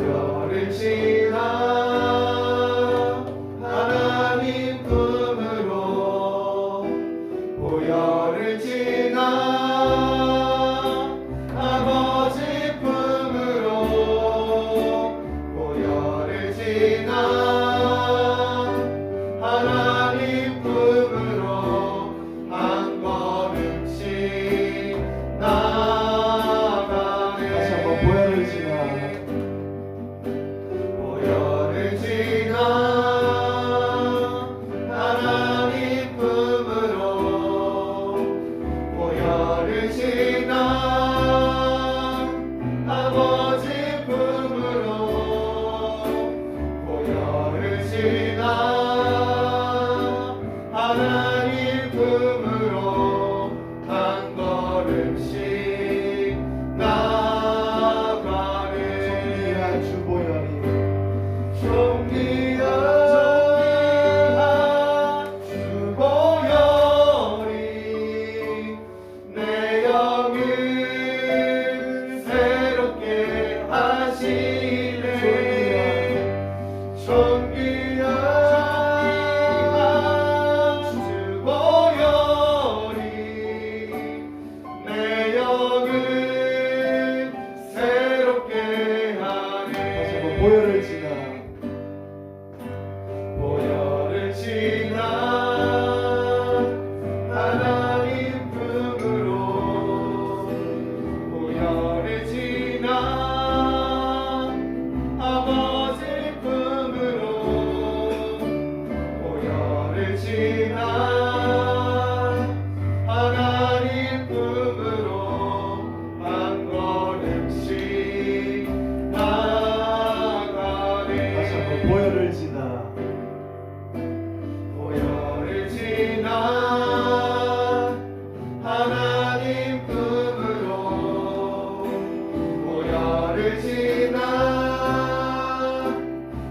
보혈을 지나 하나님 품으로 보혈을 지나 아버지 품으로 보혈을 지나 하나님 품으로 한 걸음씩 나가네. 다시 한번 보혈을 지나 보혈을 지나 하나님 품으로 보혈을 지나 아버지 품으로 보혈을 지나 하나님 품으로 한 걸음씩 나가네. 존귀한 주 보혈이 존귀한 주 보혈이 내 영을 새롭게 하시네. 존귀한 주 보혈이 내 영을 새롭게 하네. 다시 한번 보혈을 지나 보혈을 지나 하나님 품으로 보혈을 지나 아버지 품으로 보혈을 지나 하나님 품으로 한 걸음씩 나가네. 다시 한번 보혈을 지나 보혈을 지나 하나님 품으로 보혈을 지나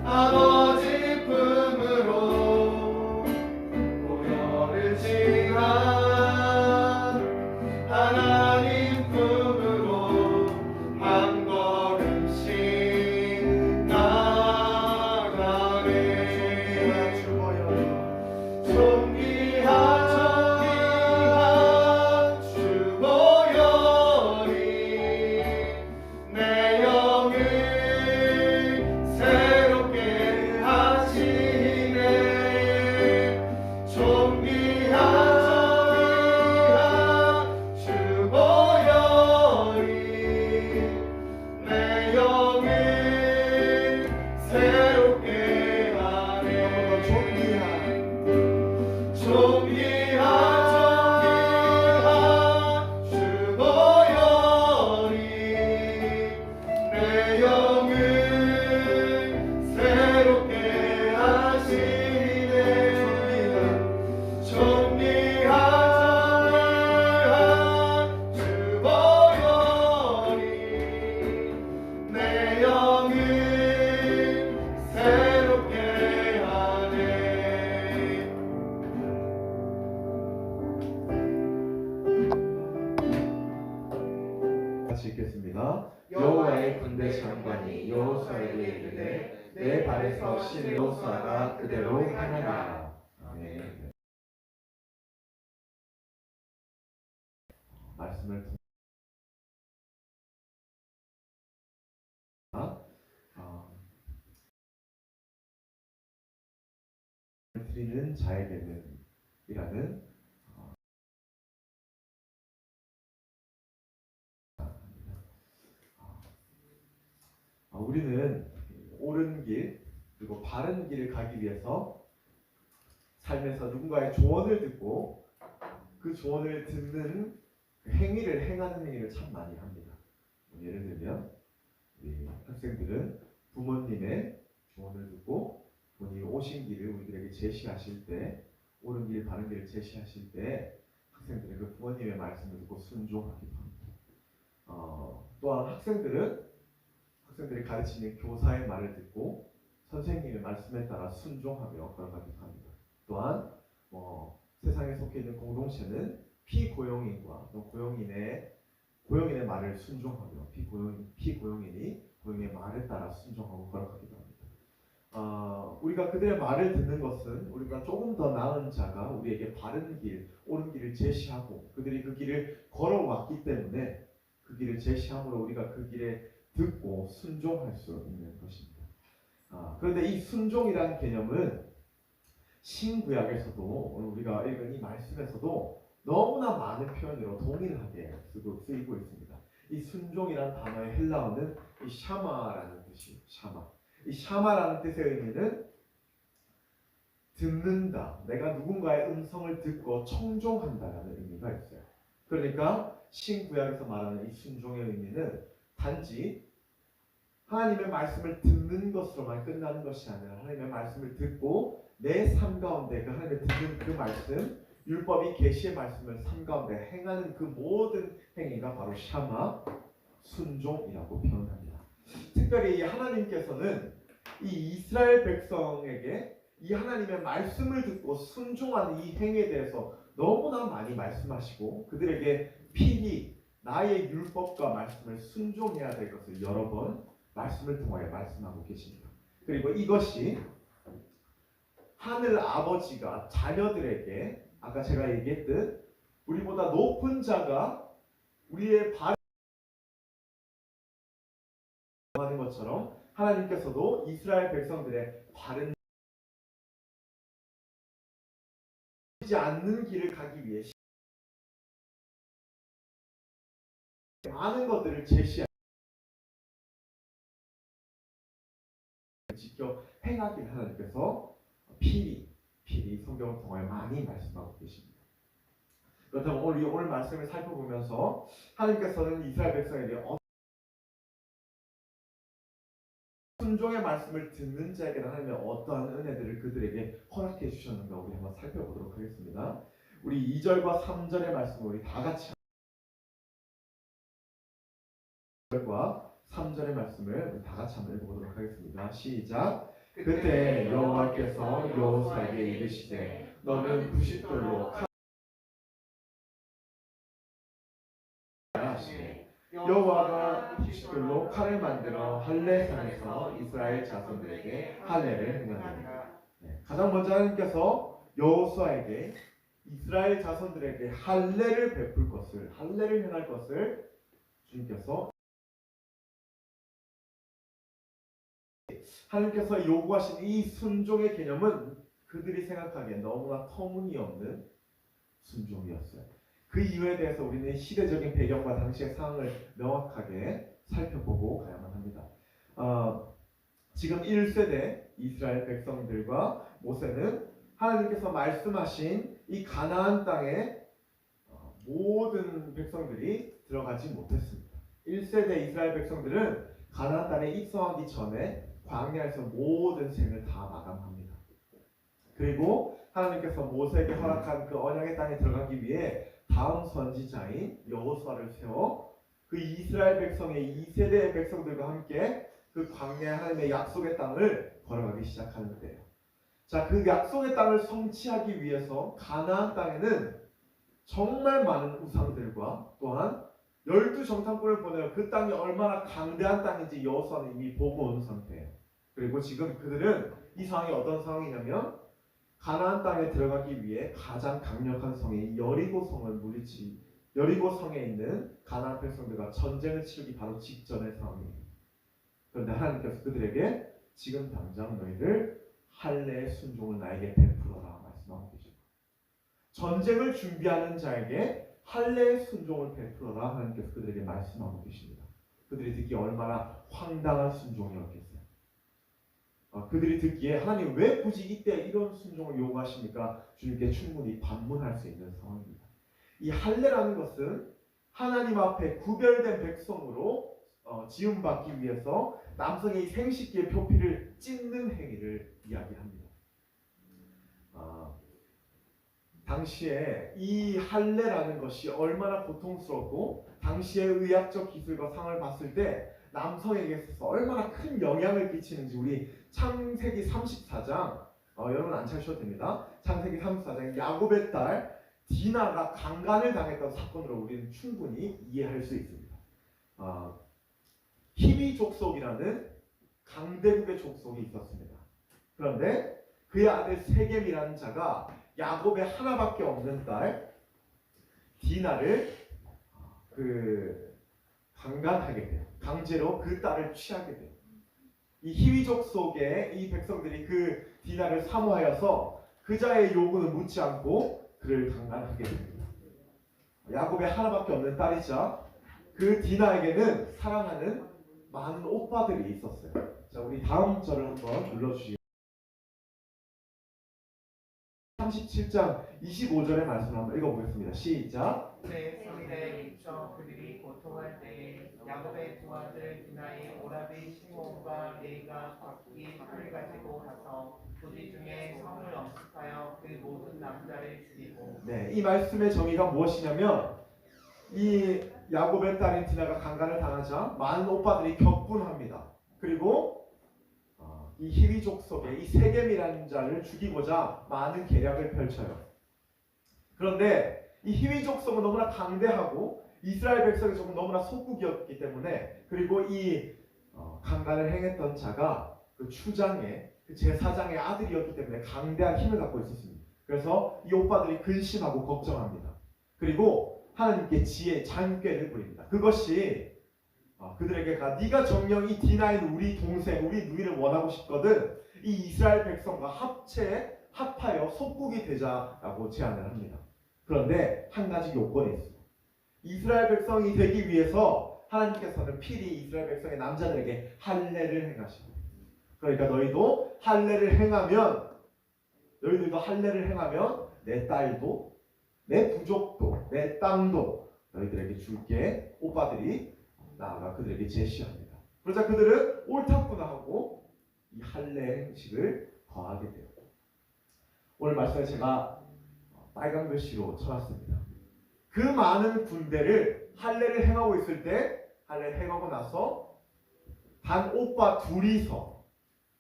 아버지 품으로 보혈을 지나 하나님 품으로 한 걸음씩 나가네. 주 보혈이 존귀한 주 보혈이 내 영을 새롭게 하시네. 존귀한 주 보혈이 내 영을 새롭게 하네. 존귀한 주 보혈이 내 영을 새롭게 하시네. 존귀한 주 보혈이 내 영을 새롭게 하네. 같이 읽겠습니다. 여호와의 군대 장관이 여호수아에게 이르되 내 발에서 신 여호수아가 그대로 행하리라. 아멘. 말씀을 드리는 자에게는 이라는 우리는 옳은 길 그리고 바른 길을 가기 위해서 삶에서 누군가의 조언을 듣고 그 조언을 듣는 그 행위를 행하는 행위를 참 많이 합니다. 예를 들면 우리 학생들은 부모님의 조언을 듣고 본인이 오신 길을 우리들에게 제시하실 때 옳은 길, 바른 길을 제시하실 때 학생들은 그 부모님의 말씀을 듣고 순종하기도 합니다. 또한 학생들이 가르치는 교사의 말을 듣고 선생님의 말씀에 따라 순종하며 걸어가기도 합니다. 또한 세상에 속해 있는 공동체는 피고용인과 또 고용인의 말을 순종하며 피고용인이 고용의 말에 따라 순종하고 거룩하기도 합니다. 우리가 그들의 말을 듣는 것은 우리가 조금 더 나은 자가 우리에게 바른 길, 옳은 길을 제시하고 그들이 그 길을 걸어왔기 때문에 그 길을 제시함으로 우리가 그 길에 듣고 순종할 수 있는 것입니다. 그런데 이 순종이라는 개념은 신구약에서도 우리가 읽은 이 말씀에서도 너무나 많은 표현으로 동일하게 쓰이고 있습니다. 이 순종이라는 단어의 헬라어는 이 샤마라는 뜻이에요. 샤마. 이 샤마라는 뜻의 의미는 듣는다. 내가 누군가의 음성을 듣고 청종한다라는 의미가 있어요. 그러니까 신구약에서 말하는 이 순종의 의미는 단지 하나님의 말씀을 듣는 것으로만 끝나는 것이 아니라 하나님의 말씀을 듣고 내 삶 가운데 그 하나님의 듣는 그 말씀, 율법이 계시의 말씀을 삶 가운데 행하는 그 모든 행위가 바로 샤마, 순종이라고 표현합니다. 특별히 하나님께서는 이 이스라엘 백성에게 이 하나님의 말씀을 듣고 순종하는 이 행위에 대해서 너무나 많이 말씀하시고 그들에게 필히 나의 율법과 말씀을 순종해야 될 것을 여러 번 말씀을 통하여 말씀하고 계십니다. 그리고 이것이 하늘 아버지가 자녀들에게 아까 제가 얘기했듯 우리보다 높은 자가 우리의 발을 하는 것처럼 하나님께서도 이스라엘 백성들의 바른 지 않는 길을 가기 위해 많은 것들을 제시하고 지켜 행하기를 하나님께서 필히 성경을 통하여 많이 말씀하고 계십니다. 그렇다면 오늘 말씀을 살펴보면서 하나님께서는 이스라엘 백성에게 순종의 말씀을 듣는 자에게 하나님의 어떠한 은혜들을 그들에게 허락해 주셨는가 우리 한번 살펴보도록 하겠습니다. 우리 2절과 3절의 말씀을 우리 다 같이 2절과 3절의 말씀을 우리 다 같이 한번 읽어보도록 하겠습니다. 시작. 그때 여호와께서 여호수아에게 이르시되 너는 부싯돌로 하시되 여호와가 부싯돌로 칼을 만들어 할례산에서 이스라엘 자손들에게 할례를 행하니라. 가장 먼저 하나님께서 여호수아에게 이스라엘 자손들에게 할례를 베풀 것을 할례를 행할 것을 주님께서 하나님께서 요구하신 이 순종의 개념은 그들이 생각하기에 너무나 터무니없는 순종이었어요. 그 이유에 대해서 우리는 시대적인 배경과 당시의 상황을 명확하게 살펴보고 가야만 합니다. 지금 1세대 이스라엘 백성들과 모세는 하나님께서 말씀하신 이 가나안 땅에 모든 백성들이 들어가지 못했습니다. 1세대 이스라엘 백성들은 가나안 땅에 입성하기 전에 광야에서 모든 생을 다 마감합니다. 그리고 하나님께서 모세에게 허락한 그 언약의 땅에 들어가기 위해 다음 선지자인 여호수아를 세워 그 이스라엘 백성의 2세대의 백성들과 함께 그 광야 하나님의 약속의 땅을 걸어가기 시작하는데요. 자, 그 약속의 땅을 성취하기 위해서 가나안 땅에는 정말 많은 우상들과 또한 12정탐꾼을 보내어 그 땅이 얼마나 강대한 땅인지 여호수아는 이미 보고 온 상태예요. 그리고 지금 그들은 이 상황이 어떤 상황이냐면 가나안 땅에 들어가기 위해 가장 강력한 성인 여리고성을 여리고성에 있는 가나안 백성들과 전쟁을 치르기 바로 직전의 상황이에요. 그런데 하나님께서 그들에게 지금 당장 너희들 할례의 순종을 나에게 베풀어라 말씀하고 계십니다. 전쟁을 준비하는 자에게 할례의 순종을 베풀어라 하나님께서 그들에게 말씀하고 계십니다. 그들이 듣기에 얼마나 황당한 순종이었겠어요. 그들이 듣기에 하나님 왜 굳이 이때 이런 순종을 요구하십니까? 주님께 충분히 반문할 수 있는 상황입니다. 이 할례라는 것은 하나님 앞에 구별된 백성으로 지음받기 위해서 남성의 생식기의 표피를 찢는 행위를 이야기합니다. 당시에 이 할례라는 것이 얼마나 고통스럽고 당시의 의학적 기술과 상을 봤을 때 남성에게 있어서 얼마나 큰 영향을 끼치는지 우리 창세기 34장 여러분 안 찾으셔도 됩니다. 창세기 34장 야곱의 딸 디나가 강간을 당했던 사건으로 우리는 충분히 이해할 수 있습니다. 히위 족속이라는 강대국의 족속이 있었습니다. 그런데 그의 아들 세겜이라는 자가 야곱의 하나밖에 없는 딸 디나를 강간하게 돼요. 강제로 그 딸을 취하게 돼요. 이 히위 족속의 이 백성들이 그 디나를 사모하여서 그자의 요구는 묻지 않고 그를 강간하게 됩니다. 야곱의 하나밖에 없는 딸이자 그 디나에게는 사랑하는 많은 오빠들이 있었어요. 자, 우리 다음 절을 한번 눌러주시죠. 37장 25절의 말씀을 한번 읽어보겠습니다. 시작. 내 성일에 미쳐 그들이 고통할 때에 야곱의 두 아들 디나의 오라비 시몬과 레이가 각기 칼을 가지고 가서 부디 중에 성을 엄습하여 그 모든 남자를 죽이고. 네, 이 말씀의 정의가 무엇이냐면 이 야곱의 딸인 디나가 강간을 당하자 많은 오빠들이 격분합니다. 그리고 이 히위 족속의 이 세겜이라는 자를 죽이고자 많은 계략을 펼쳐요. 그런데 이 히위 족속은 너무나 강대하고 이스라엘 백성이 조금 너무나 소국이었기 때문에, 그리고 이 강간을 행했던 자가 그 추장의 그 제사장의 아들이었기 때문에 강대한 힘을 갖고 있었습니다. 그래서 이 오빠들이 근심하고 걱정합니다. 그리고 하나님께 지혜, 잔꾀를 부립니다. 그것이 그들에게 네가 정녕 이 디나인 우리 동생, 우리 누이를 원하고 싶거든 이 이스라엘 백성과 합하여 속국이 되자라고 제안을 합니다. 그런데 한 가지 요건이 있습니다. 이스라엘 백성이 되기 위해서 하나님께서는 필히 이스라엘 백성의 남자들에게 할례를 행하시고, 그러니까 너희들도 할례를 행하면 내 딸도 내 부족도 내 땅도 너희들에게 줄게. 오빠들이 나아가 그들에게 제시합니다. 그러자 그들은 옳다구나 하고 이 할례 행식을 거하게 돼요. 오늘 말씀에 제가 빨간 글씨로 쳐놨습니다. 그 많은 군대를 할례를 행하고 있을 때, 할례를 행하고 나서 단 오빠 둘이서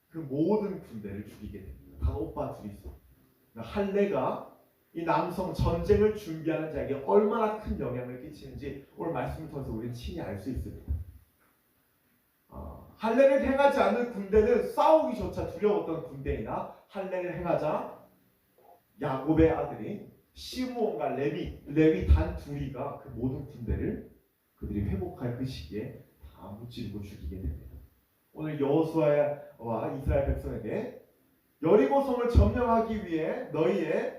그 모든 군대를 죽이게 됩니다. 단 오빠 둘이서. 할례가 이 남성 전쟁을 준비하는 자에게 얼마나 큰 영향을 끼치는지 오늘 말씀을 통해서 우리는 친히 알 수 있습니다. 할례를 행하지 않는 군대는 싸우기조차 두려웠던 군대이나 할례를 행하자 야곱의 아들인 시므온과 레위 단 둘이가 그 모든 군대를 그들이 회복할 그 시기에 다 무찌르고 죽이게 됩니다. 오늘 여호수아와 이스라엘 백성에게 여리고성을 점령하기 위해 너희의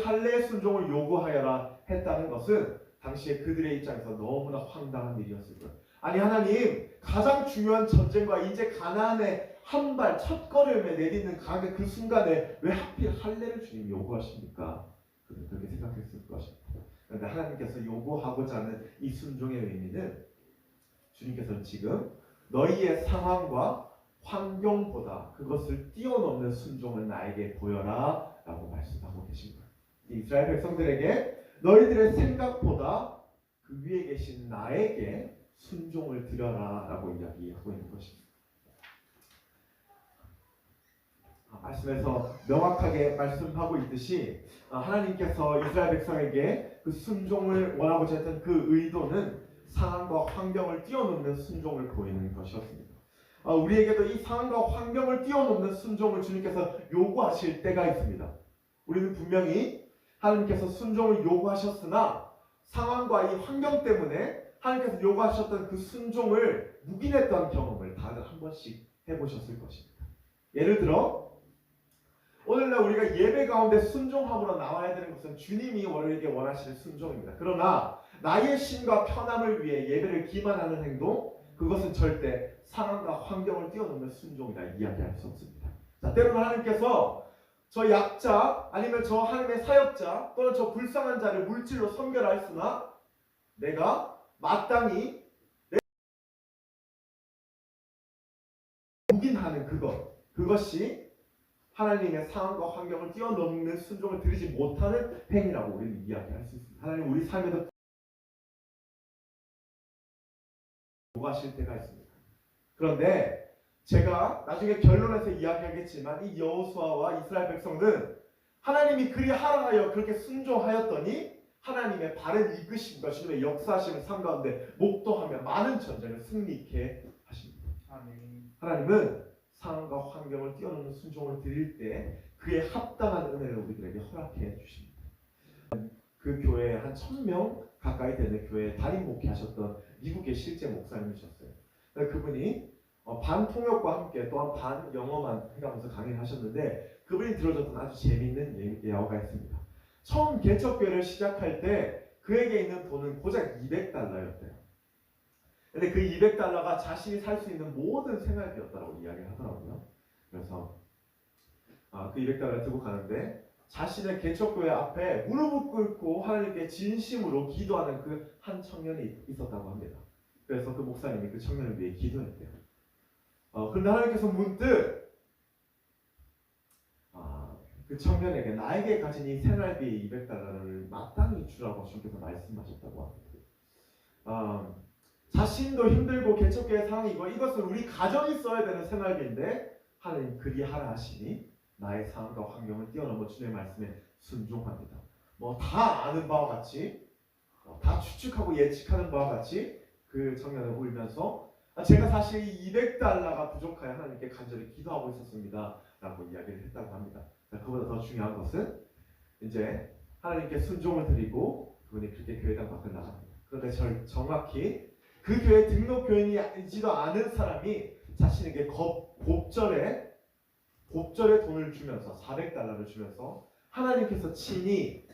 할례의 순종을 요구하여라 했다는 것은 당시에 그들의 입장에서 너무나 황당한 일이었을 거예요. 아니 하나님, 가장 중요한 전쟁과 이제 가나안의 한 발 첫걸음에 내딛는 그 순간에 왜 하필 할례를 주님 요구하십니까? 그렇게 생각했을 것입니다. 그런데 하나님께서 요구하고자 하는 이 순종의 의미는 주님께서는 지금 너희의 상황과 환경보다 그것을 뛰어넘는 순종을 나에게 보여라 라고 말씀하고 계신 거예요. 이스라엘 백성들에게 너희들의 생각보다 그 위에 계신 나에게 순종을 드려라 라고 이야기하고 있는 것입니다. 말씀에서 명확하게 말씀하고 있듯이 하나님께서 이스라엘 백성에게 그 순종을 원하고자 했던 그 의도는 상황과 환경을 뛰어넘는 순종을 보이는 것이었습니다. 우리에게도 이 상황과 환경을 뛰어넘는 순종을 주님께서 요구하실 때가 있습니다. 우리는 분명히 하나님께서 순종을 요구하셨으나 상황과 이 환경 때문에 하나님께서 요구하셨던 그 순종을 묵인했던 경험을 다들 한 번씩 해보셨을 것입니다. 예를 들어 오늘날 우리가 예배 가운데 순종함으로 나와야 되는 것은 주님이 우리에게 원하시는 순종입니다. 그러나 나의 신과 편함을 위해 예배를 기만하는 행동, 그것은 절대 상황과 환경을 뛰어넘는 순종이라 이야기할 수 없습니다. 자, 때로는 하나님께서 저 약자 아니면 저 하나님의 사역자 또는 저 불쌍한 자를 물질로 섬겨라 했으나 내가 마땅히 묵인하는 그것이 하나님의 상황과 환경을 뛰어넘는 순종을 드리지 못하는 행위라고 우리는 이야기할 수 있습니다. 하나님 우리 삶에도 요구하실 때가 있습니다. 그런데 제가 나중에 결론에서 이야기하겠지만 이 여호수아와 이스라엘 백성은 하나님이 그리하라 하여 그렇게 순종하였더니 하나님의 바른 이끄심과 주님의 역사하심을 삶 가운데 목도하며 많은 전쟁을 승리케 하십니다. 아멘. 하나님은 상황과 환경을 뛰어넘는 순종을 드릴 때 그에 합당한 은혜를 우리들에게 허락해 주십니다. 그 교회에 한 1000명 가까이 되는 교회에 담임 목회하셨던 미국의 실제 목사님이셨어요. 그분이 반통역과 함께 또한 반영어만 해가면서 강의를 하셨는데 그분이 들어줬던 아주 재미있는 예화가 있습니다. 처음 개척교회를 시작할 때 그에게 있는 돈은 고작 $200였대요. 근데 그 $200가 자신이 살 수 있는 모든 생활비였다고 이야기를 하더라고요. 그래서 그 $200를 들고 가는데 자신의 개척교회 앞에 무릎을 꿇고 하나님께 진심으로 기도하는 그 한 청년이 있었다고 합니다. 그래서 그 목사님이 그 청년을 위해 기도했대요. 그런데 하나님께서 문득 그 청년에게 나에게 가진 이 생활비 $200를 마땅히 주라고 주님께서 말씀하셨다고 합니다. 자신도 힘들고 개척교회 상황이고 이것은 우리 가정이 써야 되는 생활비인데 하나님 그리하라 하시니 나의 상황과 환경을 뛰어넘어 주님의 말씀에 순종합니다. 다 아는 바와 같이 다 추측하고 예측하는 바와 같이 그 청년을 울면서 제가 사실 이 $200가 부족하여 하나님께 간절히 기도하고 있었습니다 라고 이야기를 했다고 합니다. 그보다 더 중요한 것은 이제 하나님께 순종을 드리고 그분이 그렇게 교회당 밖을 나갑니다. 그런데 정확히 그 교회 등록 교인이지도 않은 사람이 자신에게 곱절에 돈을 주면서 $400를 주면서 하나님께서 친히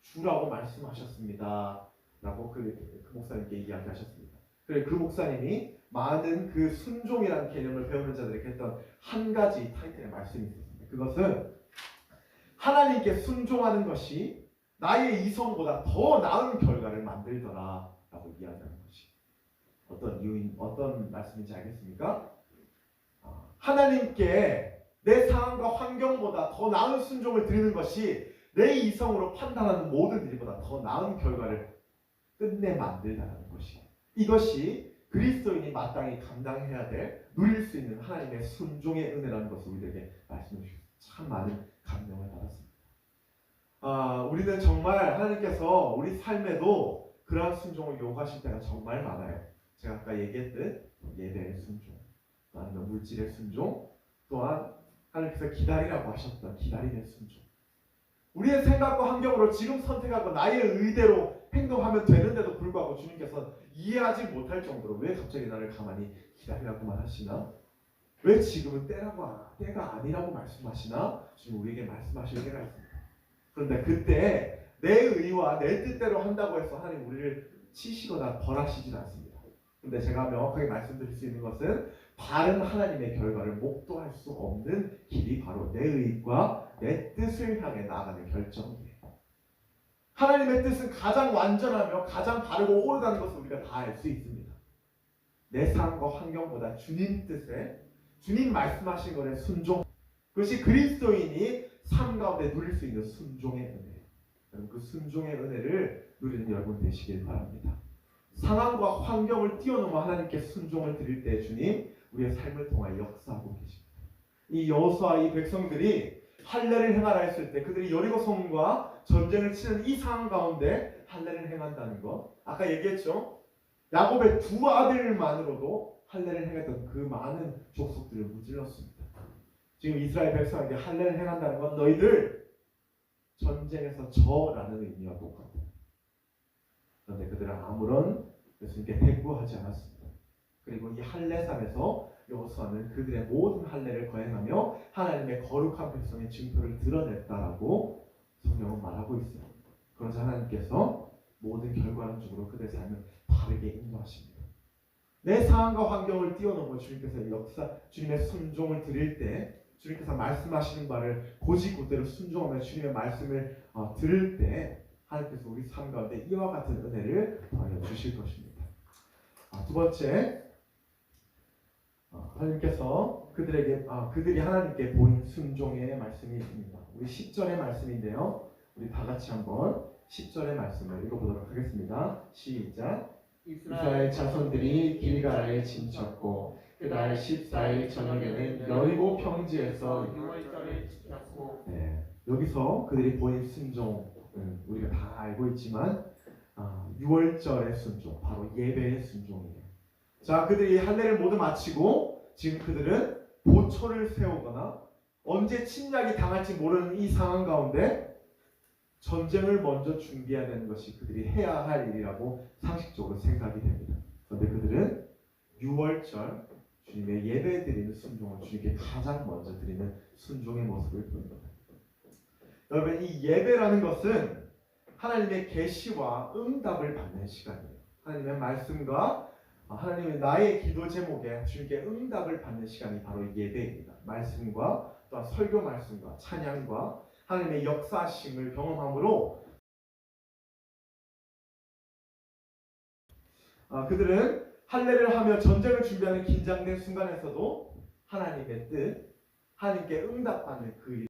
주라고 말씀하셨습니다 라고 그 목사님께 이야기하셨습니다. 그리고 그 목사님이 많은 그 순종이라는 개념을 배우는 자들에게 했던 한 가지 타이틀의 말씀이 있었습니다. 그것은 하나님께 순종하는 것이 나의 이성보다 더 나은 결과를 만들더라 라고 이야기하는 것이 어떤 말씀인지 알겠습니까? 하나님께 내 상황과 환경보다 더 나은 순종을 드리는 것이 내 이성으로 판단하는 모든 일보다 더 나은 결과를 끝내 만들다라는 것이 이것이 그리스도인이 마땅히 감당해야 될 누릴 수 있는 하나님의 순종의 은혜라는 것을 우리에게 말씀해 주셔서 참 많은 감명을 받았습니다. 우리는 정말 하나님께서 우리 삶에도 그러한 순종을 요구하실 때가 정말 많아요. 제가 아까 얘기했듯 예배의 순종, 또 아니면 물질의 순종, 또한 하나님께서 기다리라고 하셨던 기다림의 순종. 우리의 생각과 환경으로 지금 선택하고 나의 의대로 행동하면 되는데도 불구하고 주님께서 이해하지 못할 정도로 왜 갑자기 나를 가만히 기다리라고만 하시나? 왜 지금은 때가 아니라고 말씀하시나? 지금 우리에게 말씀하실 때가 있습니다. 그런데 그때 내 의와 내 뜻대로 한다고 해서 하나님 우리를 치시거나 벌하시진 않습니다. 그런데 제가 명확하게 말씀드릴 수 있는 것은 바른 하나님의 결과를 목도할 수 없는 길이 바로 내 의과 내 뜻을 향해 나아가는 결정이에요. 하나님의 뜻은 가장 완전하며 가장 바르고 옳다는 것을 우리가 다 알 수 있습니다. 내 삶과 환경보다 주님 뜻에 주님 말씀하신 것에 순종, 그것이 그리스도인이 삶 가운데 누릴 수 있는 순종의 은혜예요. 여러분 그 순종의 은혜를 누리는 여러분 되시길 바랍니다. 상황과 환경을 뛰어넘어 하나님께 순종을 드릴 때 주님 우리의 삶을 통하여 역사하고 계십니다. 이 여호수아 이 백성들이 할례를 행하라 했을 때 그들이 여리고 성과 전쟁을 치는 이 상황 가운데 할례를 행한다는 것, 아까 얘기했죠. 야곱의 두 아들만으로도 할례를 행했던 그 많은 족속들을 무찔렀습니다. 지금 이스라엘 백성에게 할례를 행한다는 건 너희들 전쟁에서 져라는 의미와 똑같아요. 그런데 그들은 아무런 예수님께 대꾸하지 않았습니다. 그리고 이 할례산에서 여호수아는 그들의 모든 할례를 거행하며 하나님의 거룩한 백성의 증표를 드러냈다라고 성경은 말하고 있어요. 그러자 하나님께서 모든 결과론적으로 그들의 삶을 바르게 인도하십니다. 내 상황과 환경을 뛰어넘어 주님의 순종을 드릴 때 주님께서 말씀하시는 바를 곧이곧대로 순종하며 주님의 말씀을 들을 때 하나님께서 우리 삶 가운데 이와 같은 은혜를 더하여 주실 것입니다. 두 번째, 하나님께서 그들이 하나님께 보인 순종의 말씀이 있습니다. 우리 10절의 말씀인데요. 우리 다 같이 한번 10절의 말씀을 읽어보도록 하겠습니다. 시작. 이스라엘 자손들이 길갈에 진쳤고 그달 14일 저녁에는 여리고 평지에서 6월절을 지켰고 여기서 그들이 보인 순종을 우리가 다 알고 있지만 6월절의 순종, 바로 예배의 순종이에요. 자, 그들이 할례를 모두 마치고 지금 그들은 보초를 세우거나 언제 침략이 당할지 모르는 이 상황 가운데 전쟁을 먼저 준비해야 되는 것이 그들이 해야 할 일이라고 상식적으로 생각이 됩니다. 그런데 그들은 6월절 주님의 예배 드리는 순종을 주님께 가장 먼저 드리는 순종의 모습을 보입니다. 여러분, 이 예배라는 것은 하나님의 계시와 응답을 받는 시간이에요. 하나님의 말씀과 하나님의 나의 기도 제목에 주님께 응답을 받는 시간이 바로 예배입니다. 말씀과 또한 설교 말씀과 찬양과 하나님의 역사심을 경험함으로 그들은 할례를 하며 전쟁을 준비하는 긴장된 순간에서도 하나님의 뜻, 하나님께 응답받는 그 일.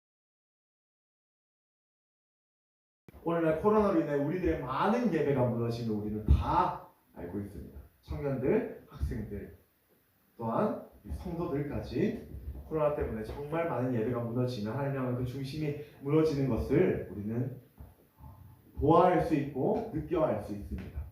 오늘날 코로나로 인해 우리들의 많은 예배가 무너지는 우리는 다 알고 있습니다. 청년들, 학생들, 또한 성도들까지 코로나 때문에 정말 많은 예배가 무너지는 하나님 향한 그 중심이 무너지는 것을 우리는 보아할 수 있고 느껴할 수 있습니다.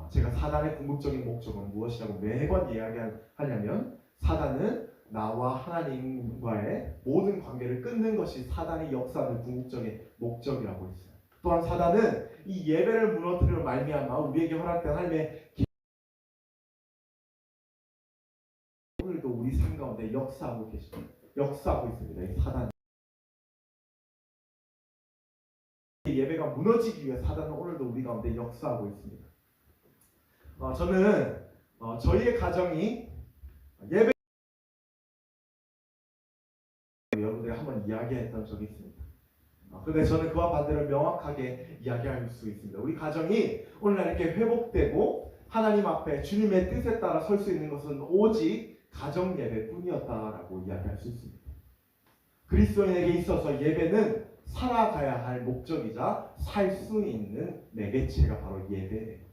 제가 사단의 궁극적인 목적은 무엇이라고 매번 이야기하냐면 사단은 나와 하나님과의 모든 관계를 끊는 것이 사단의 역사하는 궁극적인 목적이라고 했어요. 또한 사단은 이 예배를 무너뜨리려 말미암아 우리에게 허락된 하나님의 오늘도 우리 삶 가운데 역사하고 있습니다. 이 사단. 예배가 무너지기 위해 사단은 오늘도 우리 가운데 역사하고 있습니다. 저는 저희의 가정이 예배 여러분들이 한번 이야기했던 적이 있습니다. 그런데 저는 그와 반대로 명확하게 이야기할 수 있습니다. 우리 가정이 오늘날 이렇게 회복되고 하나님 앞에 주님의 뜻에 따라 설 수 있는 것은 오직 가정 예배뿐이었다라고 이야기할 수 있습니다. 그리스도인에게 있어서 예배는 살아가야 할 목적이자 살 수 있는 매개체가 바로 예배예요.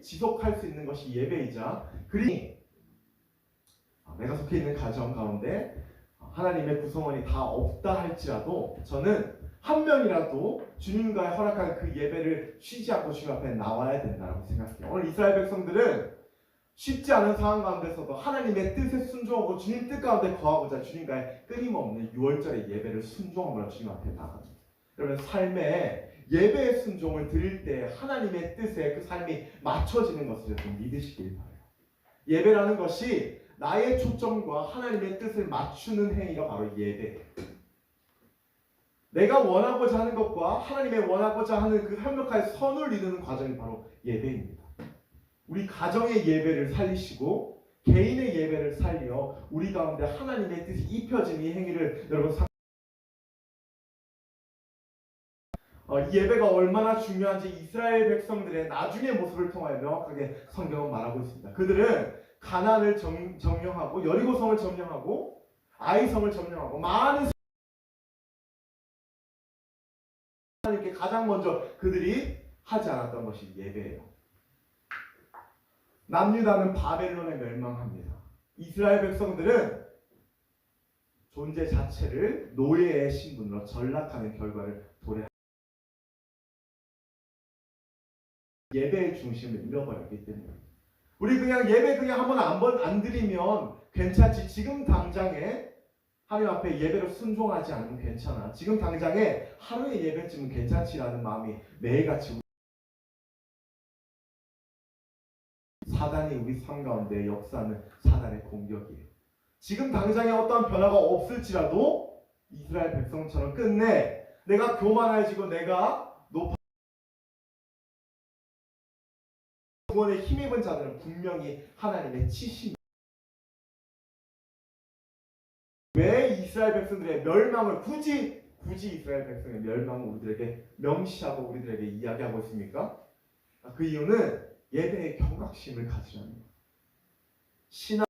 지속할 수 있는 것이 예배이자 내가 속해 있는 가정 가운데 하나님의 구성원이 다 없다 할지라도 저는 한 명이라도 주님과 허락한 그 예배를 쉬지 않고 주님 앞에 나와야 된다고 생각해요. 오늘 이스라엘 백성들은 쉽지 않은 상황 가운데서도 하나님의 뜻에 순종하고 주님 뜻 가운데 거하고자 주님과의 끊임없는 6월절의 예배를 순종함으로 주님 앞에 나갑니다. 여러분, 삶에 예배의 순종을 드릴 때 하나님의 뜻에 그 삶이 맞춰지는 것을 좀 믿으시길 바라요. 예배라는 것이 나의 초점과 하나님의 뜻을 맞추는 행위가 바로 예배예요. 내가 원하고자 하는 것과 하나님의 원하고자 하는 그 협력하여 선을 이루는 과정이 바로 예배입니다. 우리 가정의 예배를 살리시고 개인의 예배를 살려 우리 가운데 하나님의 뜻이 입혀진 이 행위를 여러분 이 예배가 얼마나 중요한지 이스라엘 백성들의 나중의 모습을 통하여 명확하게 성경은 말하고 있습니다. 그들은 가나안을 점령하고 여리고성을 점령하고 아이성을 점령하고 많은 하나님께 가장 먼저 그들이 하지 않았던 것이 예배예요. 남유다는 바벨론에 멸망합니다. 이스라엘 백성들은 존재 자체를 노예의 신분으로 전락하는 결과를 도래합니다. 예배의 중심을 잃어버렸기 때문에 우리 그냥 예배 그냥 한번 안 드리면 괜찮지. 지금 당장에 하나님 앞에 예배로 순종하지 않으면 괜찮아. 지금 당장에 하루의 예배쯤은 괜찮지라는 마음이 매일같이 사단이 우리 삶 가운데 역사하는 사단의 공격이에요. 지금 당장에 어떠한 변화가 없을지라도 이스라엘 백성처럼 끝내 내가 교만해지고 내가 구원에 힘입은 자들은 분명히 하나님의 치심. 왜 이스라엘 백성들의 멸망을 굳이 이스라엘 백성의 멸망을 우리들에게 명시하고 우리들에게 이야기하고 있습니까? 그 이유는 예배의 경각심을 가지라는 거예요. 신앙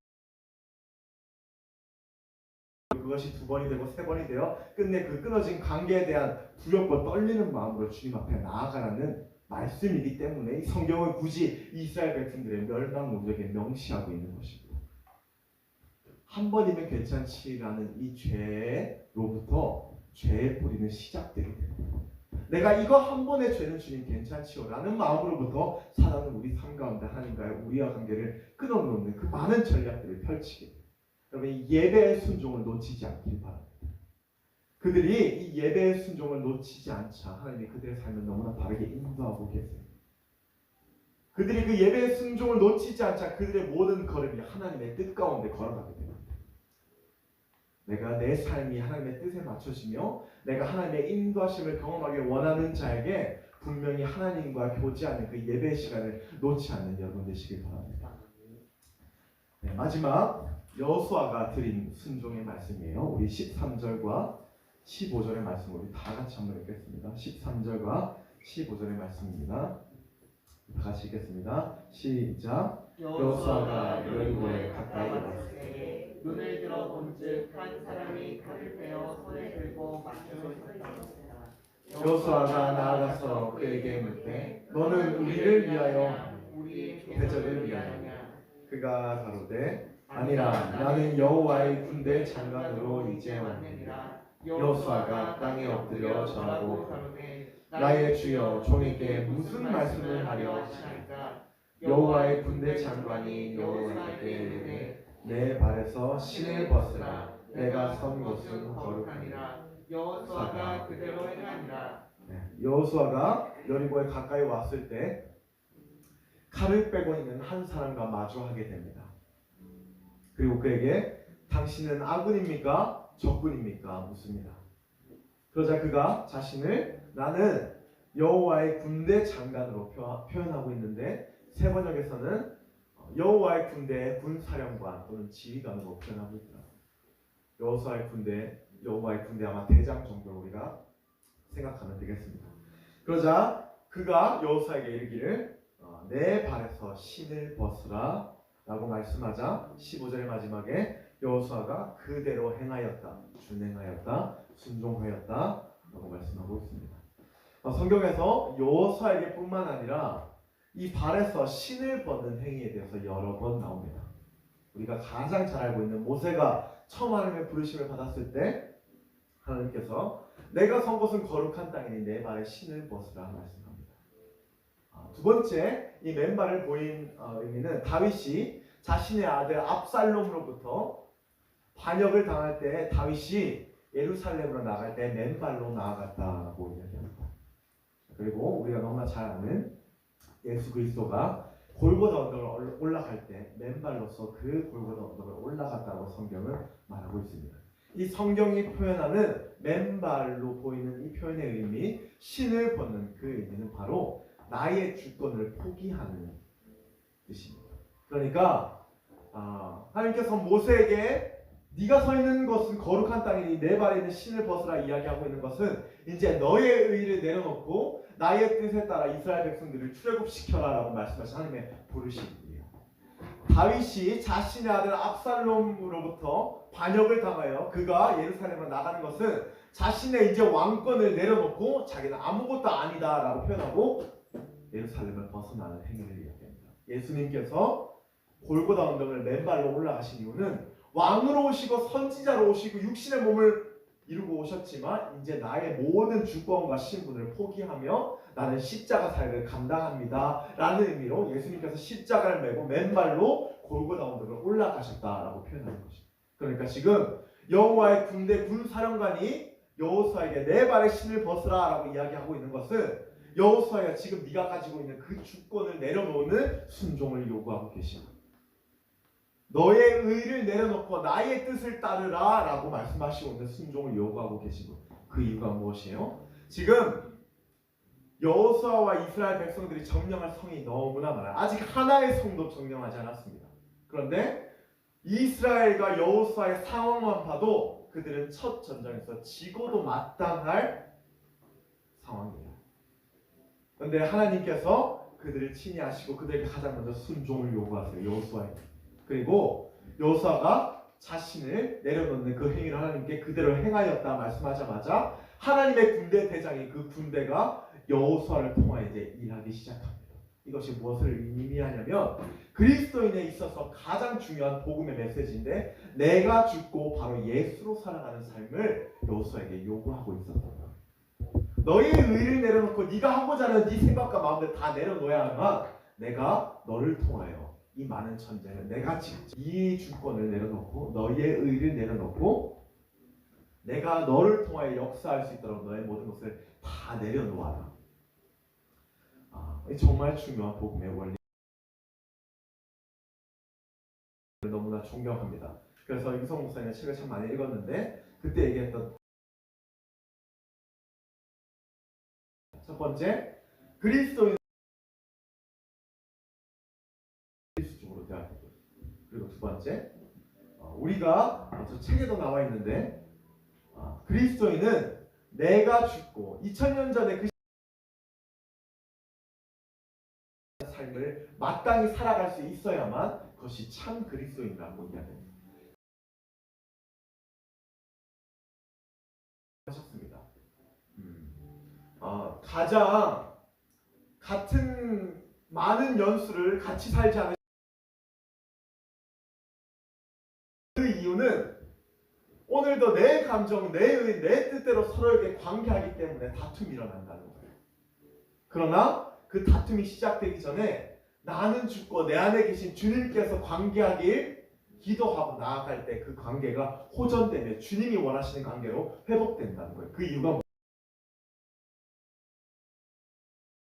그것이 2번이 되고 3번이 되어 끝내 그 끊어진 관계에 대한 두렵고 떨리는 마음으로 주님 앞에 나아가라는 말씀이기 때문에 이 성경은 굳이 이스라엘 백성들의 멸망을 우리에게 명시하고 있는 것입니다. 한 번이면 괜찮지라는 이 죄로부터 죄의 뿌리는 시작되게 됩니다. 내가 이거 한 번의 죄는 주님 괜찮지요 라는 마음으로부터 사단은 우리 삶 가운데 하나님과의 우리와 관계를 끊어놓는 그 많은 전략들을 펼치게 돼요. 여러분 이 예배의 순종을 놓치지 않길 바랍니다. 그들이 이 예배의 순종을 놓치지 않자 하나님이 그들의 삶을 너무나 바르게 인도하고 계세요. 그들이 그 예배의 순종을 놓치지 않자 그들의 모든 걸음이 하나님의 뜻 가운데 걸어가게 됩니다. 내가 내 삶이 하나님의 뜻에 맞춰지며 내가 하나님의 인도하심을 경험하길 원하는 자에게 분명히 하나님과 교제하는 그 예배 시간을 놓지 않는 여러분 되시길 바랍니다. 네, 마지막 여호수아가 드린 순종의 말씀이에요. 우리 13절과 15절의 말씀 우리 다 같이 한번 읽겠습니다. 13절과 15절의 말씀입니다. 다 같이 읽겠습니다. 시작. 여호수아가 여리고에 가까이 왔을 때 눈을 들어 본즉 한 사람이 칼을 빼어 손에 들고 맞추고 있었다. 여호수아가 나아가서 그에게 묻되 너는 우리를 위하여 우리의 대적을 위하여냐? 그가 가로되 아니라 나는 여호와의 군대 장관으로 이제 왔느니라. 여호수아가 땅에 엎드려 절하고 나의 주여 종에게 무슨 말씀을 하려 하시나이까? 여호와의 군대 장관이 여호와께 이르되 내 발에서 신을 벗으라. 내가 선 곳은 거룩하니라. 여호수아가 그대로 행하니라. 여호수아가 여리고에 가까이 왔을 때 칼을 빼고 있는 한 사람과 마주하게 됩니다. 그리고 그에게 당신은 아군입니까? 적군입니까? 묻습니다. 그러자 그가 자신을 나는 여호와의 군대 장관으로 표현하고 있는데 세 번역에서는 여호와의 군대의 군사령관 또는 지휘관으로 표현하고 있더라고요. 여호수아의 군대, 여호와의 군대 아마 대장 정도로 우리가 생각하면 되겠습니다. 그러자 그가 여호수아에게 이르기를 내 발에서 신을 벗으라 라고 말씀하자 15절의 마지막에 여호수아가 그대로 행하였다, 준행하였다, 순종하였다 라고 말씀하고 있습니다. 성경에서 여호수아에게 뿐만 아니라 이 발에서 신을 벗는 행위에 대해서 여러 번 나옵니다. 우리가 가장 잘 알고 있는 모세가 처음 하나님의 부르심을 받았을 때 하나님께서 내가 선 곳은 거룩한 땅이니 내 발에 신을 벗으라 말씀합니다. 두 번째 이 맨발을 보인 의미는 다윗이 자신의 아들 압살롬으로부터 반역을 당할 때 다윗이 예루살렘으로 나갈 때 맨발로 나아갔다고 이야기합니다. 그리고 우리가 너무나 잘 아는 예수 그리스도가 골고다 언덕을 올라갈 때 맨발로서 그 골고다 언덕을 올라갔다고 성경은 말하고 있습니다. 이 성경이 표현하는 맨발로 보이는 이 표현의 의미, 신을 벗는 그 의미는 바로 나의 주권을 포기하는 뜻입니다. 그러니까 하나님께서 모세에게 네가 서 있는 것은 거룩한 땅이니 내 발에 있는 신을 벗으라 이야기하고 있는 것은 이제 너의 의를 내려놓고 나의 뜻에 따라 이스라엘 백성들을 출애굽시켜라 라고 말씀하신 하나님의 부르심이에요. 다윗이 자신의 아들 압살롬으로부터 반역을 당하여 그가 예루살렘으로 나가는 것은 자신의 이제 왕권을 내려놓고 자기는 아무것도 아니다 라고 표현하고 예루살렘을 벗어나는 행위를 이야기합니다. 예수님께서 골고다 언덕을 맨발로 올라가신 이유는 왕으로 오시고 선지자로 오시고 육신의 몸을 이루고 오셨지만 이제 나의 모든 주권과 신분을 포기하며 나는 십자가 사역을 감당합니다 라는 의미로 예수님께서 십자가를 메고 맨발로 골고다 언덕을 올라가셨다라고 표현하는 것입니다. 그러니까 지금 여호와의 군대 군사령관이 여호수아에게 내 발에 신을 벗으라 라고 이야기하고 있는 것은 여호수아가 지금 네가 가지고 있는 그 주권을 내려놓는 순종을 요구하고 계십니다. 너의 의를 내려놓고 나의 뜻을 따르라 라고 말씀하시고 있는 순종을 요구하고 계시고 그 이유가 무엇이에요? 지금 여호수아와 이스라엘 백성들이 점령할 성이 너무나 많아요. 아직 하나의 성도 점령하지 않았습니다. 그런데 이스라엘과 여호수아의 상황만 봐도 그들은 첫 전쟁에서 지고도 마땅할 상황이에요. 그런데 하나님께서 그들을 친히하시고 그들에게 가장 먼저 순종을 요구하세요. 여호수아에게. 그리고 여호수아가 자신을 내려놓는 그 행위를 하나님께 그대로 행하였다 말씀하자마자 하나님의 군대 대장이 그 군대가 여호수아를 통하여 이제 일하기 시작합니다. 이것이 무엇을 의미하냐면 그리스도인에 있어서 가장 중요한 복음의 메시지인데 내가 죽고 바로 예수로 살아가는 삶을 여호수아에게 요구하고 있었던 거예요. 너의 의를 내려놓고 네가 하고자 하는 네 생각과 마음을 다 내려놓아야만 내가 너를 통하여 이 많은 전쟁을 내가 직접 이 주권을 내려놓고 너의 의를 내려놓고 내가 너를 통하여 역사할 수 있도록 너의 모든 것을 다 내려놓아라. 정말 중요한 복음의 원리. 너무나 존경합니다. 그래서 유성 목사님 책을 참 많이 읽었는데 그때 얘기했던 첫 번째 그리스도인 중으로 대하고 그리고 두 번째 우리가 저 책에도 나와 있는데 그리스도인은 내가 죽고 2000년 전에 그 삶을 마땅히 살아갈 수 있어야만 그것이 참 그리스도인이라고 이야기합니다. 하셨습니다. 가장 같은 많은 연수를 같이 살지 않은 그 이유는 오늘도 내 감정, 내 의, 내 뜻대로 서로에게 관계하기 때문에 다툼이 일어난다는 거예요. 그러나 그 다툼이 시작되기 전에 나는 죽고 내 안에 계신 주님께서 관계하길 기도하고 나아갈 때 그 관계가 호전되며 주님이 원하시는 관계로 회복된다는 거예요. 그 이유가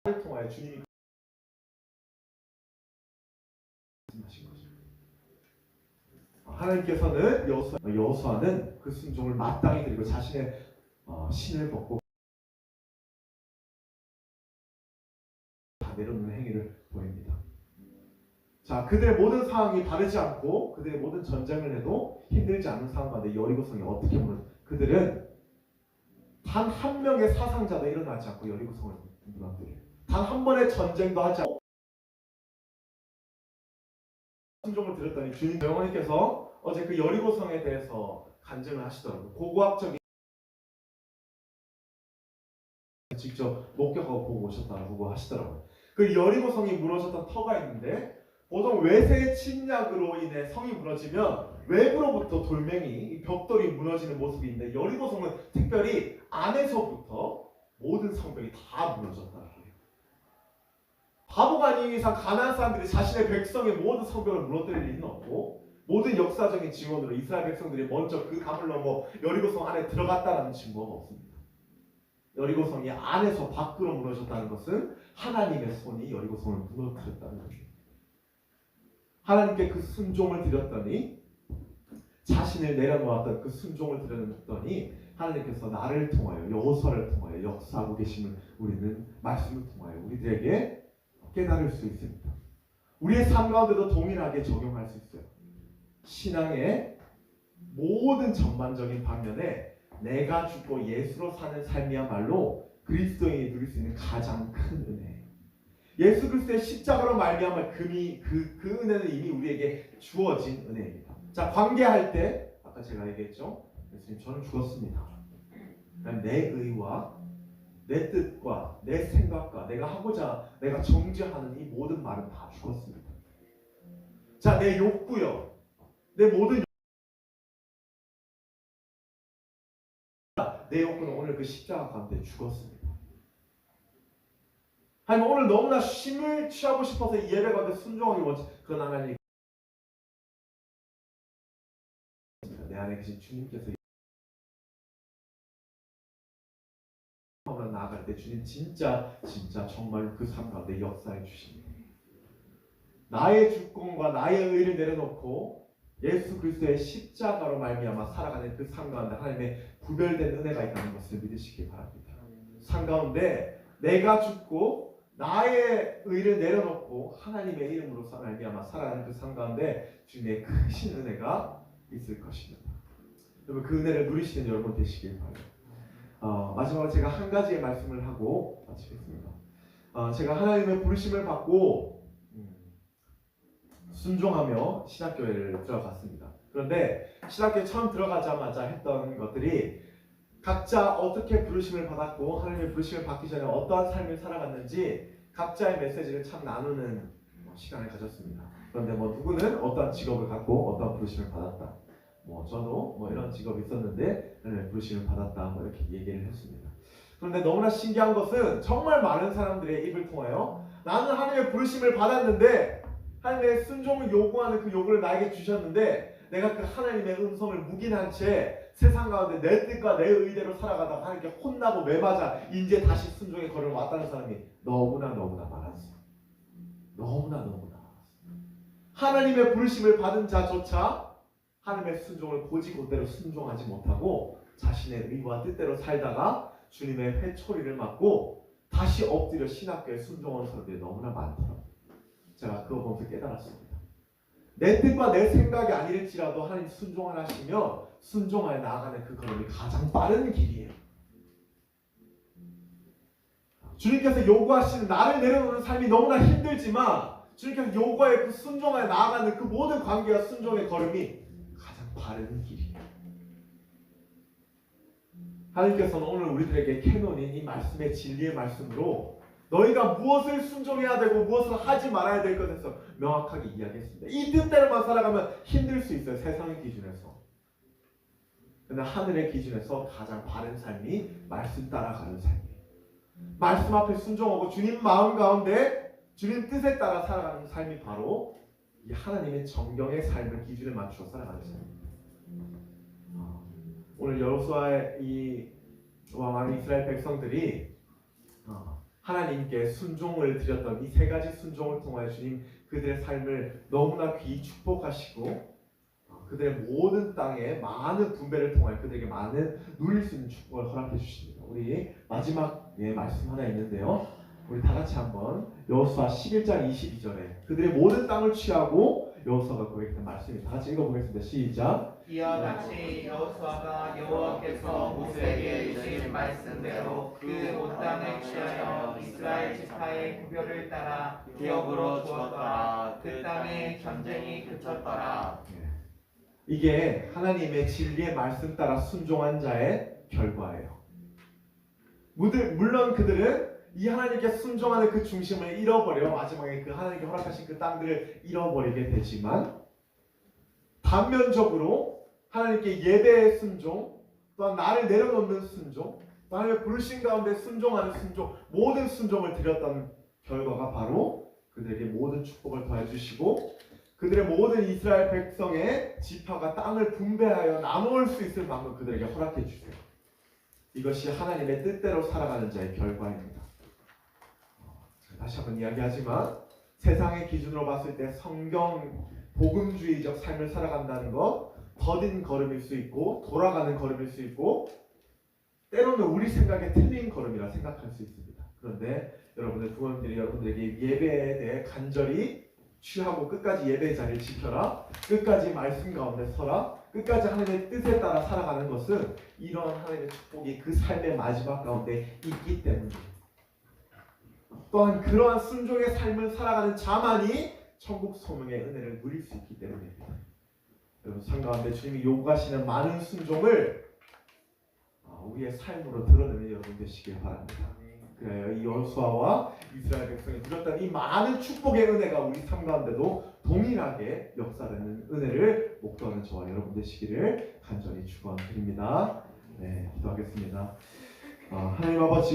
나를 통하여 주님이 말씀하신 거죠. 하나님께서는 여호수아는 그 순종을 마땅히 드리고 자신의 신을 벗고 다 내려놓는 행위를 보입니다. 자, 그들의 모든 상황이 바르지 않고 그들의 모든 전쟁을 해도 힘들지 않은 상황 가운데 여리고성이 어떻게 보면 그들은 단 한 명의 사상자도 일어나지 않고 여리고성을 무너뜨려요. 단 한 번의 전쟁도 하지 않고 순종을 드렸더니 주님 영원히께서 어제 그 여리고성에 대해서 간증을 하시더라고요. 고고학적인 직접 목격하고 보고 오셨다고 하시더라고요. 그 여리고성이 무너졌던 터가 있는데 보통 외세의 침략으로 인해 성이 무너지면 외부로부터 돌멩이, 벽돌이 무너지는 모습이 있는데 여리고성은 특별히 안에서부터 모든 성벽이 다 무너졌다는 거예요. 바보가 아닌 이상 가나안 사람들이 자신의 백성의 모든 성벽을 무너뜨릴 리는 없고 모든 역사적인 증언으로 이스라엘 백성들이 먼저 그 강을 넘어 여리고성 안에 들어갔다는 증거가 없습니다. 여리고성이 안에서 밖으로 무너졌다는 것은 하나님의 손이 여리고성을 무너뜨렸다는 거죠. 하나님께 그 순종을 드렸더니 자신을 내려놓았던 그 순종을 드렸더니 하나님께서 나를 통하여 여호수아를 통하여 역사하고 계심을 우리는 말씀을 통하여 우리들에게 깨달을 수 있습니다. 우리의 삶 가운데도 동일하게 적용할 수 있어요. 신앙의 모든 전반적인 방면에 내가 죽고 예수로 사는 삶이야말로 그리스도인이 누릴 수 있는 가장 큰 은혜예요. 예수 그리스도의 십자가로 말미암아 그 은혜는 이미 우리에게 주어진 은혜입니다. 자, 관계할 때 아까 제가 얘기했죠. 예수님 저는 죽었습니다. 내 의와 내 뜻과 내 생각과 내가 정죄하는 이 모든 말은 다 죽었습니다. 자, 내 욕구요. 내 모든 내 욕구는 오늘 그 십자가 가운데 죽었습니다. 하지만 오늘 너무나 쉼을 취하고 싶어서 이 예배 가운데 순종하기 원치 그런 하나님 내 안에 계신 주님께서 나아갈 때 주님 진짜 정말 그 삶 가운데 역사해 주십니다. 나의 주권과 나의 의를 내려놓고 예수 그리스도의 십자가로 말미암아 살아가는 그 삶 가운데 하나님의 구별된 은혜가 있다는 것을 믿으시기 바랍니다. 삶 가운데 내가 죽고 나의 의를 내려놓고 하나님의 이름으로 말미암아 살아가는 그 삶 가운데 주님의 크신 은혜가 있을 것입니다. 여러분 그 은혜를 누리시는 여러분 되시길 바랍니다. 마지막으로 제가 한 가지의 말씀을 하고 마치겠습니다. 제가 하나님의 부르심을 받고 순종하며 신학교회를 들어갔습니다. 그런데 신학교에 처음 들어가자마자 했던 것들이 각자 어떻게 부르심을 받았고 하나님의 부르심을 받기 전에 어떠한 삶을 살아갔는지 각자의 메시지를 참 나누는 시간을 가졌습니다. 그런데 뭐 누구는 어떠한 직업을 갖고 어떠한 부르심을 받았다. 뭐 저도 뭐 이런 직업이 있었는데 부르심을 받았다. 뭐 이렇게 얘기를 했습니다. 그런데 너무나 신기한 것은 정말 많은 사람들의 입을 통하여 나는 하나님의 부르심을 받았는데 하나님의 순종을 요구하는 그 요구를 나에게 주셨는데 내가 그 하나님의 음성을 묵인한 채 세상 가운데 내 뜻과 내 의대로 살아가다가 하나님께 혼나고 매맞아 이제 다시 순종의 걸음을 왔다는 사람이 너무나 많았어요. 너무나 많았어요. 하나님의 부르심을 받은 자조차 하나님의 순종을 고지고대로 순종하지 못하고 자신의 의와 뜻대로 살다가 주님의 회초리를 맞고 다시 엎드려 신학교에 순종한 사람들이 너무나 많더라고요. 제가 그거 보면서 깨달았습니다. 내 뜻과 내 생각이 아닐지라도 하나님 순종을 하시면 순종하여 나아가는 그 걸음이 가장 빠른 길이에요. 주님께서 요구하시는 나를 내려놓는 삶이 너무나 힘들지만 주님께서 요구하여 그 순종하여 나아가는 그 모든 관계와 순종의 걸음이 가장 바른 길이에요. 하나님께서는 오늘 우리들에게 캐논인 이 말씀의 진리의 말씀으로 너희가 무엇을 순종해야 되고 무엇을 하지 말아야 될 것에서 명확하게 이야기했습니다. 이 뜻대로만 살아가면 힘들 수 있어요. 세상의 기준에서. 그러나 하늘의 기준에서 가장 바른 삶이 말씀 따라가는 삶이에요. 말씀 앞에 순종하고 주님 마음 가운데 주님 뜻에 따라 살아가는 삶이 바로 이 하나님의 정경의 삶을 기준에 맞추어 살아가는 삶입니다. 오늘 여호수아의 이 왕 이스라엘 백성들이 하나님께 순종을 드렸던 이 세 가지 순종을 통하여 주님 그들의 삶을 너무나 귀히 축복하시고 그들의 모든 땅에 많은 분배를 통하여 그들에게 많은 누릴 수 있는 축복을 허락해 주십니다. 우리 마지막 말씀 하나 있는데요. 우리 다 같이 한번 여호수아 11장 22절에 그들의 모든 땅을 취하고 여호수아가 고백했던 말씀이 다 같이 읽어보겠습니다. 시작. 이와 같이 여호수아가 여호와께서 모세에게 주신 말씀대로 그 온 땅을 취하여 이스라엘 지파의 구별을 따라 기업으로 주었더라. 그 땅에 전쟁이 그쳤더라. 이게 하나님의 진리의 말씀 따라 순종한 자의 결과예요. 물론 그들은 이 하나님께 순종하는 그 중심을 잃어버려 마지막에 그 하나님께 허락하신 그 땅들을 잃어버리게 되지만 반면적으로 하나님께 예배의 순종, 또한 나를 내려놓는 순종, 또 하나님의 부르신 가운데 순종하는 순종, 모든 순종을 드렸던 결과가 바로 그들에게 모든 축복을 더해주시고 그들의 모든 이스라엘 백성의 지파가 땅을 분배하여 나누을 수 있을 만큼 그들에게 허락해 주세요. 이것이 하나님의 뜻대로 살아가는 자의 결과입니다. 다시 한번 이야기하지만 세상의 기준으로 봤을 때 성경 복음주의적 삶을 살아간다는 것 더딘 걸음일 수 있고 돌아가는 걸음일 수 있고 때로는 우리 생각에 틀린 걸음이라 생각할 수 있습니다. 그런데 여러분들 부모님들이 여러분들에게 예배에 대해 간절히 취하고 끝까지 예배의 자리를 지켜라, 끝까지 말씀 가운데 서라, 끝까지 하나님의 뜻에 따라 살아가는 것은 이런 하나님의 축복이 그 삶의 마지막 가운데 있기 때문입니다. 또한 그러한 순종의 삶을 살아가는 자만이 천국 소명의 은혜를 누릴 수 있기 때문입니다. 여러분 삶 가운데 주님이 요구하시는 많은 순종을 우리의 삶으로 드러내는 여러분 되시길 바랍니다. 그래요. 이 여호수아와 이스라엘 백성이 누렸던 이 많은 축복의 은혜가 우리 삶 가운데도 동일하게 역사되는 은혜를 목도하는 저와 여러분 되시기를 간절히 축원드립니다. 네, 기도하겠습니다. 하나님 아버지.